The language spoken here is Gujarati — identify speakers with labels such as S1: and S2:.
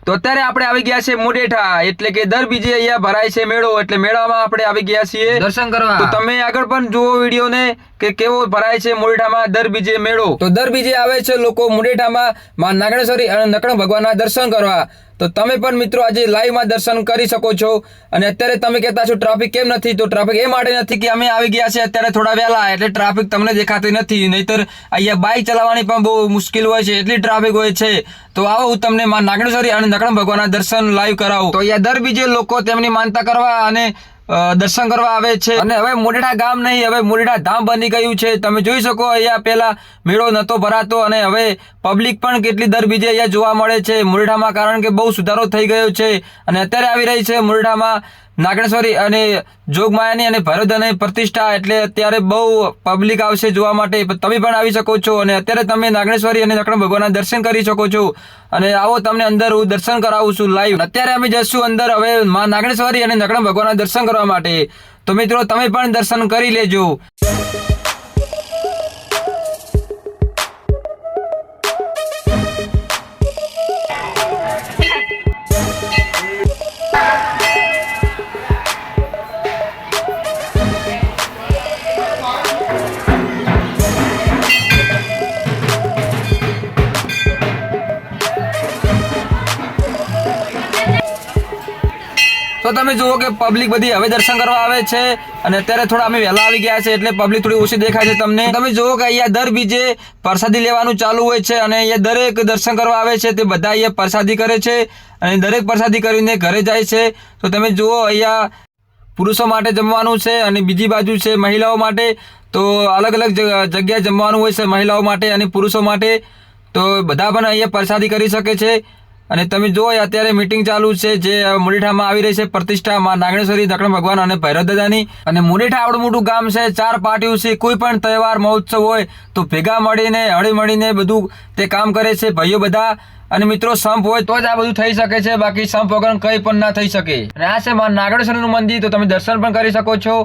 S1: તો અત્યારે આપણે આવી ગયા છે મુડેઠા, એટલે કે દર બીજે અહીંયા ભરાય છે મેળો, એટલે મેળામાં આપણે આવી ગયા છીએ
S2: દર્શન કરવા।
S1: તો તમે આગળ પણ જુઓ વિડીયો ને કે કેવો ભરાય છે મુડેઠામાં દર બીજે મેળો। તો દર બીજે આવે છે લોકો મુડેઠામાં માં નાગણેશ્વરી અને નકણ ભગવાનના દર્શન કરવા। તો તમે પણ મિત્રો આજે લાઈવમાં દર્શન કરી શકો છો। અને અત્યારે તમે કહેતા છો ટ્રાફિક કેમ નથી, તો ટ્રાફિક એ માટે નથી કે અમે આવી ગયા છે અત્યારે થોડા વહેલા, એટલે ટ્રાફિક તમને દેખાતી નથી, નહીતર અહીંયા બાઇક ચલાવવાની પણ બહુ મુશ્કેલ હોય છે, એટલી ટ્રાફિક હોય છે। તો આવો હું તમને માં નાગણેશ્વરી અને નકણ ભગવાનના દર્શન લાઈવ કરાવું। તો અહીંયા દર બીજે લોકો તેમની માનતા કરવા અને દર્શન કરવા આવે છે। અને હવે મુડેઠા ગામ નહીં, હવે મુડેઠા ધામ બની ગયું છે। તમે જોઈ શકો અહીંયા પેલા મેળો નતો ભરાતો અને હવે પબ્લિક પણ કેટલી દર બીજે અહીંયા જોવા મળે છે મુડેઠામાં, કારણ કે બહુ સુધારો થઈ ગયો છે। અને અત્યારે આવી રહી છે મુડેઠામાં નાગણેશ્વરી અને જોગમાયાની અને ભૈરવદાની પ્રતિષ્ઠા, એટલે અત્યારે બહુ પબ્લિક આવશે જોવા માટે। તમે પણ આવી શકો છો અને અત્યારે તમે નાગણેશ્વરી અને નકણ ભગવાનના દર્શન કરી શકો છો। અને આવો તમને અંદર હું દર્શન કરાવું છું લાઈવ। અત્યારે અમે જશું અંદર હવે માં નાગણેશ્વરી અને નકણ ભગવાનના દર્શન કરવા માટે। તો મિત્રો તમે પણ દર્શન કરી લેજો। તો તમે જુઓ કે પબ્લિક બધી હવે દર્શન કરવા આવે છે અને અત્યારે થોડા અમે વહેલા આવી ગયા છે એટલે પબ્લિક થોડી ઓછી દેખાય છે તમને। તમે જુઓ કે અહીંયા દર બીજે પ્રસાદી લેવાનું ચાલુ હોય છે અને અહીંયા દરેક દર્શન કરવા આવે છે તે બધા અહીંયા પ્રસાદી કરે છે અને દરેક પ્રસાદી કરીને ઘરે જાય છે। તો તમે જુઓ અહીંયા પુરુષો માટે જમવાનું છે અને બીજી બાજુ છે મહિલાઓ માટે। તો અલગ અલગ જગ્યાએ જમવાનું હોય છે મહિલાઓ માટે અને પુરુષો માટે। તો બધા પણ અહીંયા પ્રસાદી કરી શકે છે। અને તમે જુઓ અત્યારે મીટિંગ ચાલુ છે જે મુડેઠામાં આવી રહી છે પ્રતિષ્ઠા માં નાગણેશ્વરી નકણ ભગવાન અને ભૈરવદાદાની। અને મુડેઠા આવડું મોટું ગામ છે, 4 પાર્ટીઓ છે, કોઈ પણ તહેવાર મહોત્સવ હોય તો ભેગા મળીને હળી મળીને બધું તે કામ કરે છે ભાઈઓ બધા। અને મિત્રો સંપ હોય તો જ આ બધું થઈ શકે છે, બાકી સંપ વગર કંઈ પણ ના થઈ શકે। અને આ છે માં નાગણેશ્વરીનું મંદિર, તો તમે દર્શન પણ કરી શકો છો।